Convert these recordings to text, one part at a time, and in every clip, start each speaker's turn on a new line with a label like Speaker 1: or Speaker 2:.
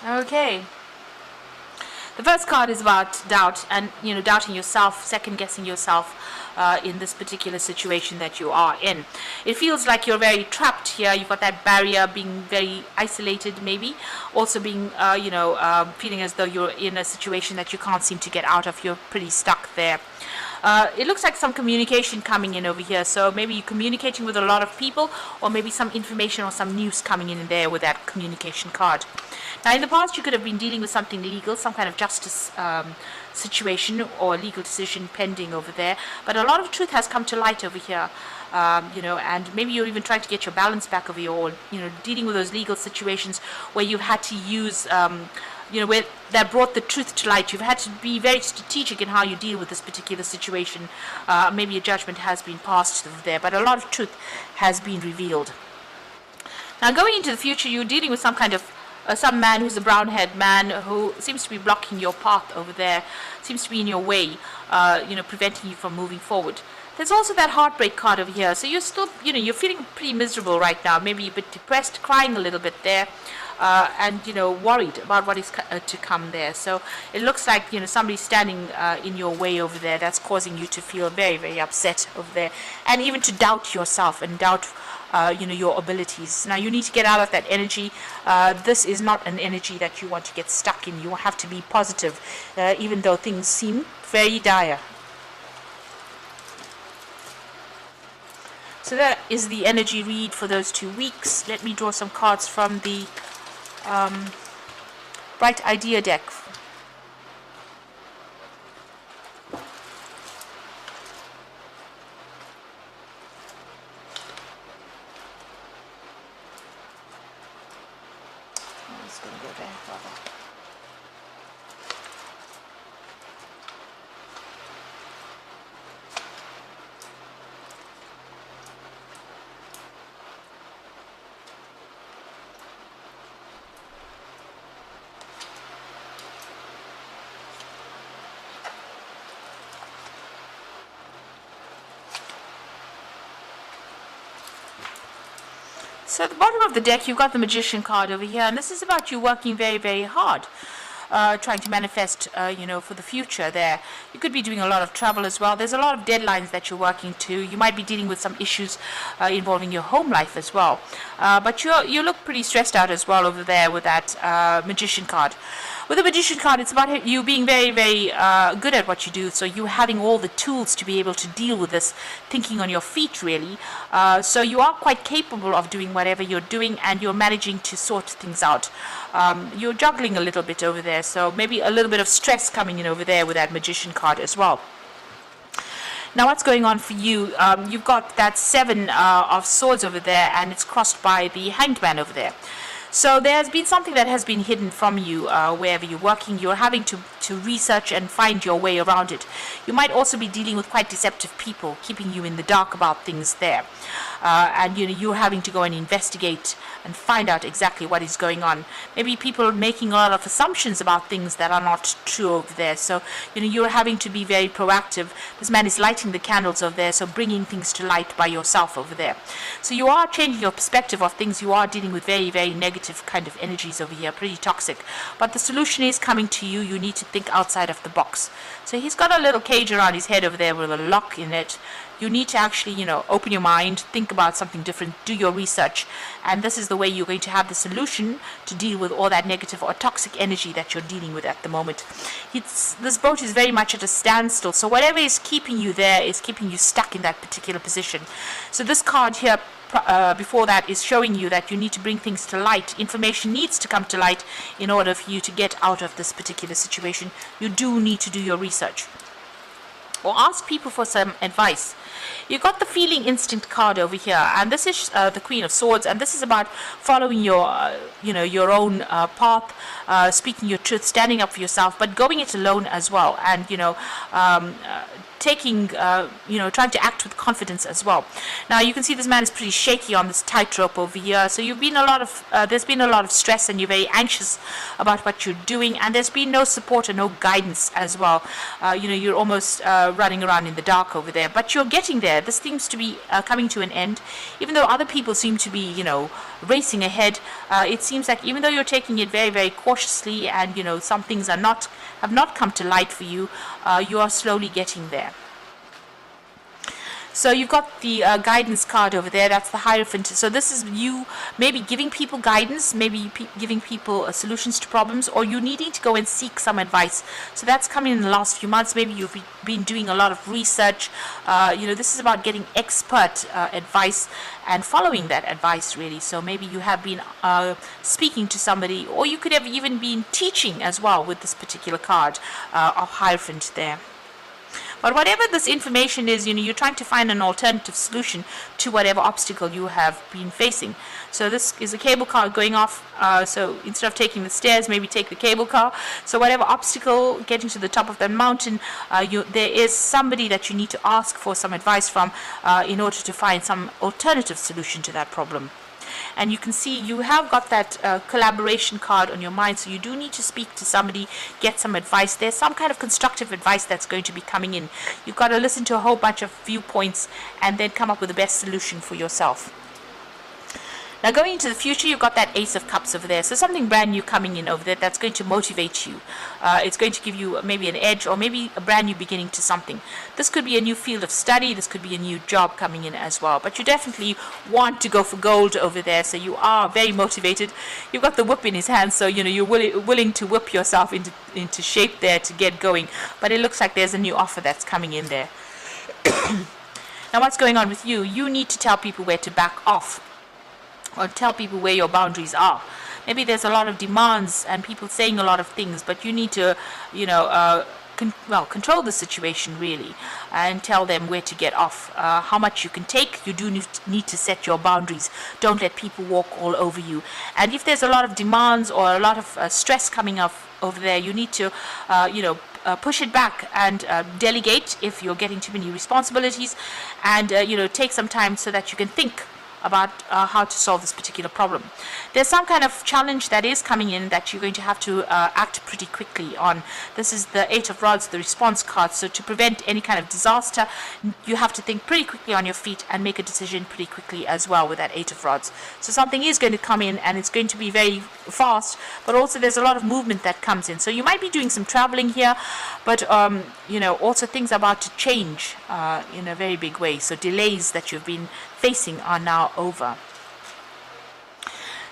Speaker 1: Okay. The first card is about doubt and, doubting yourself, second guessing yourself in this particular situation that you are in. It feels like you're very trapped here. You've got that barrier, being very isolated, maybe. Also being, feeling as though you're in a situation that you can't seem to get out of. You're pretty stuck there. It looks like some communication coming in over here. So maybe you're communicating with a lot of people, or maybe some information or some news coming in there with that communication card. Now, in the past, you could have been dealing with something legal, some kind of justice situation or legal decision pending over there. But a lot of truth has come to light over here, and maybe you're even trying to get your balance back over your, dealing with those legal situations where you've had to use where that brought the truth to light. You've had to be very strategic in how you deal with this particular situation. Maybe a judgment has been passed over there, but a lot of truth has been revealed. Now, going into the future, you're dealing with some kind of some man who's a brown-haired man who seems to be blocking your path over there, seems to be in your way, preventing you from moving forward. There's also that heartbreak card over here. So you're still, you're feeling pretty miserable right now, maybe a bit depressed, crying a little bit there. And worried about what is to come there. So it looks like somebody's standing in your way over there. That's causing you to feel very, very upset over there, and even to doubt yourself and doubt your abilities. Now you need to get out of that energy. This is not an energy that you want to get stuck in. You have to be positive, even though things seem very dire. So that is the energy read for those 2 weeks. Let me draw some cards from the Bright Idea deck. I'm just going to go there, rather. So at the bottom of the deck, you've got the Magician card over here, and this is about you working very, very hard, trying to manifest, for the future there. You could be doing a lot of travel as well. There's a lot of deadlines that you're working to. You might be dealing with some issues involving your home life as well. But you look pretty stressed out as well over there with that Magician card. With the Magician card, it's about you being very, very good at what you do. So you having all the tools to be able to deal with this, thinking on your feet, really. So you are quite capable of doing whatever you're doing, and you're managing to sort things out. You're juggling a little bit over there. So maybe a little bit of stress coming in over there with that Magician card as well. Now, what's going on for you? You've got that 7 of Swords over there, and it's crossed by the Hanged Man over there. So there's been something that has been hidden from you wherever you're working. You're having to research and find your way around it. You might also be dealing with quite deceptive people, keeping you in the dark about things there. And you're having to go and investigate and find out exactly what is going on. Maybe people making a lot of assumptions about things that are not true over there. So you're having to be very proactive. This man is lighting the candles over there, so bringing things to light by yourself over there. So you are changing your perspective of things. You are dealing with very, very negative kind of energies over here, pretty toxic. But the solution is coming to you. You need to think outside of the box. So he's got a little cage around his head over there with a lock in it. You need to actually, open your mind, think about something different, do your research. And this is the way you're going to have the solution to deal with all that negative or toxic energy that you're dealing with at the moment. This boat is very much at a standstill. So whatever is keeping you there is keeping you stuck in that particular position. So this card here before that is showing you that you need to bring things to light. Information needs to come to light in order for you to get out of this particular situation. You do need to do your research or ask people for some advice. You've got the Feeling Instinct card over here, and this is the Queen of Swords, and this is about following your your own path, speaking your truth, standing up for yourself, but going it alone as well, and taking, trying to act with confidence as well. Now you can see this man is pretty shaky on this tightrope over here. So there's been a lot of stress, and you're very anxious about what you're doing, and there's been no support and no guidance as well. You're almost running around in the dark over there, but you're getting there. This seems to be coming to an end, even though other people seem to be, racing ahead. It seems like even though you're taking it very, very cautiously, and some things have not come to light for you, you are slowly getting there. So you've got the guidance card over there. That's the Hierophant. So this is you maybe giving people guidance, maybe giving people solutions to problems, or you needing to go and seek some advice. So that's coming in the last few months. Maybe you've been doing a lot of research. This is about getting expert advice and following that advice, really. So maybe you have been speaking to somebody, or you could have even been teaching as well with this particular card of Hierophant there. But whatever this information is, you're trying to find an alternative solution to whatever obstacle you have been facing. So this is a cable car going off. So instead of taking the stairs, maybe take the cable car. So whatever obstacle, getting to the top of that mountain, there is somebody that you need to ask for some advice from in order to find some alternative solution to that problem. And you can see you have got that collaboration card on your mind, so you do need to speak to somebody, get some advice. There's some kind of constructive advice that's going to be coming in. You've got to listen to a whole bunch of viewpoints and then come up with the best solution for yourself. Now going into the future, you've got that Ace of Cups over there. So something brand new coming in over there that's going to motivate you. It's going to give you maybe an edge, or maybe a brand new beginning to something. This could be a new field of study. This could be a new job coming in as well. But you definitely want to go for gold over there. So you are very motivated. You've got the whip in his hand. So, you're willing to whip yourself into shape there to get going. But it looks like there's a new offer that's coming in there. Now what's going on with you? You need to tell people where to back off, or tell people where your boundaries are. Maybe there's a lot of demands and people saying a lot of things, but you need to, control the situation really, and tell them where to get off, how much you can take. You do need to set your boundaries. Don't let people walk all over you. And if there's a lot of demands or a lot of stress coming up over there, you need to, push it back and delegate if you're getting too many responsibilities, and take some time so that you can think about how to solve this particular problem. There's some kind of challenge that is coming in that you're going to have to act pretty quickly on. This is the Eight of Rods, the response card. So to prevent any kind of disaster, you have to think pretty quickly on your feet and make a decision pretty quickly as well with that Eight of Rods. So something is going to come in, and it's going to be very fast, but also there's a lot of movement that comes in. So you might be doing some traveling here, but also things are about to change in a very big way. So delays that you've been facing are now over.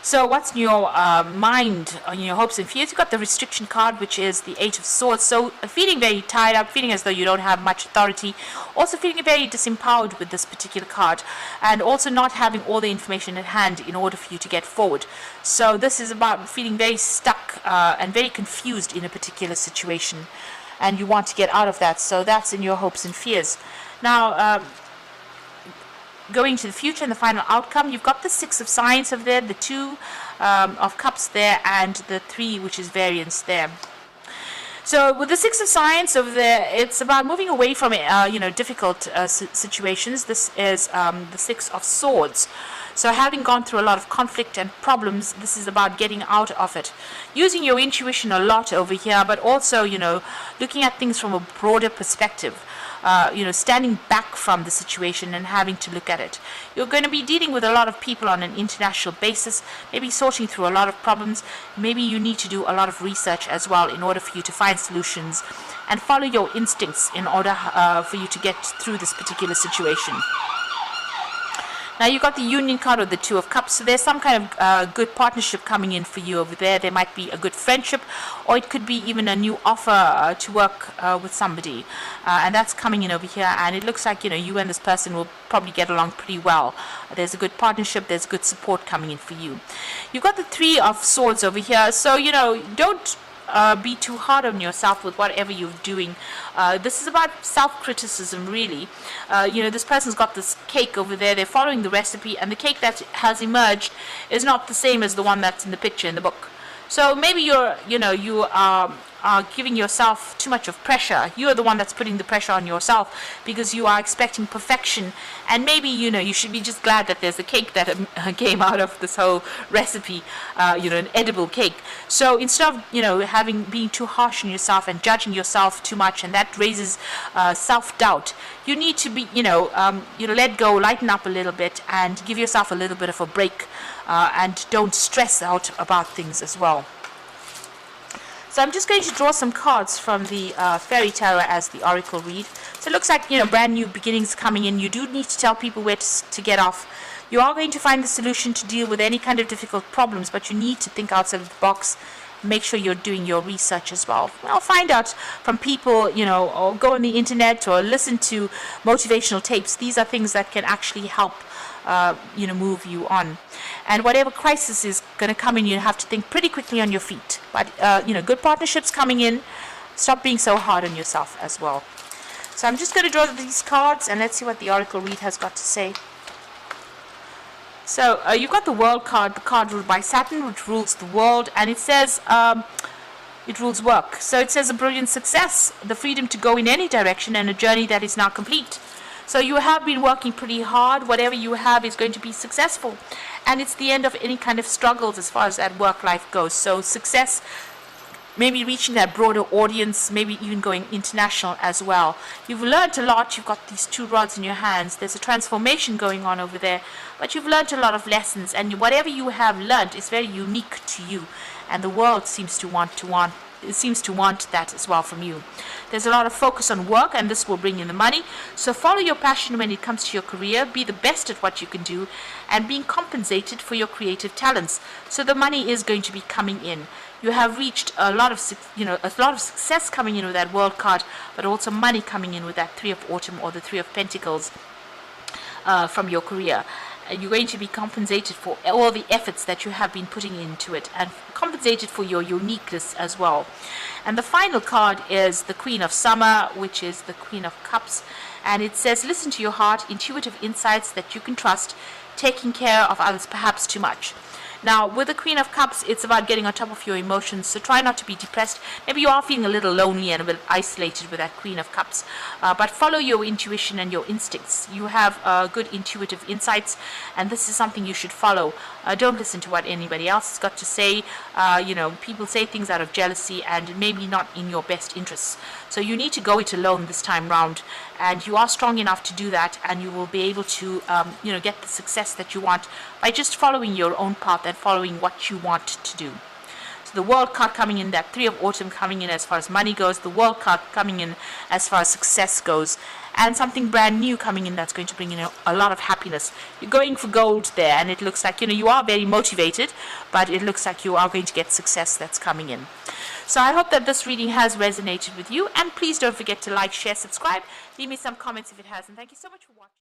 Speaker 1: So what's in your mind, on your hopes and fears? You've got the restriction card, which is the Eight of Swords. So feeling very tired up, feeling as though you don't have much authority, also feeling very disempowered with this particular card, and also not having all the information at hand in order for you to get forward. So this is about feeling very stuck and very confused in a particular situation, and you want to get out of that. So that's in your hopes and fears. Now, going to the future and the final outcome, you've got the Six of Science over there, the Two of Cups there, and the Three, which is variance there. So with the Six of Science over there, it's about moving away from difficult situations. This is the Six of Swords. So having gone through a lot of conflict and problems, this is about getting out of it. Using your intuition a lot over here, but also, looking at things from a broader perspective. Standing back from the situation and having to look at it. You're going to be dealing with a lot of people on an international basis, maybe sorting through a lot of problems. Maybe you need to do a lot of research as well in order for you to find solutions and follow your instincts in order for you to get through this particular situation. Now you've got the Union card, or the Two of Cups. So there's some kind of good partnership coming in for you over there. There might be a good friendship, or it could be even a new offer to work with somebody. And that's coming in over here. And it looks like, you and this person will probably get along pretty well. There's a good partnership. There's good support coming in for you. You've got the Three of Swords over here. So, don't be too hard on yourself with whatever you're doing. This is about self-criticism, really. This person's got this cake over there. They're following the recipe, and the cake that has emerged is not the same as the one that's in the picture in the book. So maybe you are are giving yourself too much of pressure. You are the one that's putting the pressure on yourself because you are expecting perfection. And maybe, you should be just glad that there's a cake that came out of this whole recipe, an edible cake. So instead of, being too harsh on yourself and judging yourself too much, and that raises self-doubt, you need to be, let go, lighten up a little bit, and give yourself a little bit of a break, and don't stress out about things as well. So I'm just going to draw some cards from the Fairy Tarot as the Oracle read. So it looks like, brand new beginnings coming in. You do need to tell people where to get off. You are going to find the solution to deal with any kind of difficult problems, but you need to think outside of the box. Make sure you're doing your research as well. Well, find out from people, or go on the internet or listen to motivational tapes. These are things that can actually help move you on. And whatever crisis is going to come in, you have to think pretty quickly on your feet. But, good partnerships coming in. Stop being so hard on yourself as well. So I'm just going to draw these cards, and let's see what the Oracle read has got to say. So you've got the World card, the card ruled by Saturn, which rules the world. And it says it rules work. So it says a brilliant success, the freedom to go in any direction, and a journey that is now complete. So you have been working pretty hard. Whatever you have is going to be successful. And it's the end of any kind of struggles as far as that work life goes. So success, maybe reaching that broader audience, maybe even going international as well. You've learned a lot. You've got these two rods in your hands. There's a transformation going on over there. But you've learned a lot of lessons. And whatever you have learned is very unique to you. And the world seems to want that as well from you. There's a lot of focus on work, and this will bring in the money. So follow your passion when it comes to your career. Be the best at what you can do, and being compensated for your creative talents. So the money is going to be coming in. You have reached a lot of success coming in with that World card, but also money coming in with that Three of Autumn or the Three of Pentacles from your career. You're going to be compensated for all the efforts that you have been putting into it, and compensated for your uniqueness as well. And the final card is the Queen of Summer, which is the Queen of Cups. And it says, listen to your heart, intuitive insights that you can trust, taking care of others perhaps too much. Now, with the Queen of Cups, it's about getting on top of your emotions, so try not to be depressed. Maybe you are feeling a little lonely and a bit isolated with that Queen of Cups, but follow your intuition and your instincts. You have good intuitive insights, and this is something you should follow. Don't listen to what anybody else has got to say. People say things out of jealousy and maybe not in your best interests. So you need to go it alone this time round, and you are strong enough to do that, and you will be able to, get the success that you want by just following your own path and following what you want to do. So the World card coming in, that Three of Autumn coming in as far as money goes, the World card coming in as far as success goes, and something brand new coming in that's going to bring in a lot of happiness. You're going for gold there, and it looks like, you are very motivated, but it looks like you are going to get success that's coming in. So I hope that this reading has resonated with you, and please don't forget to like, share, subscribe, leave me some comments if it has, and thank you so much for watching.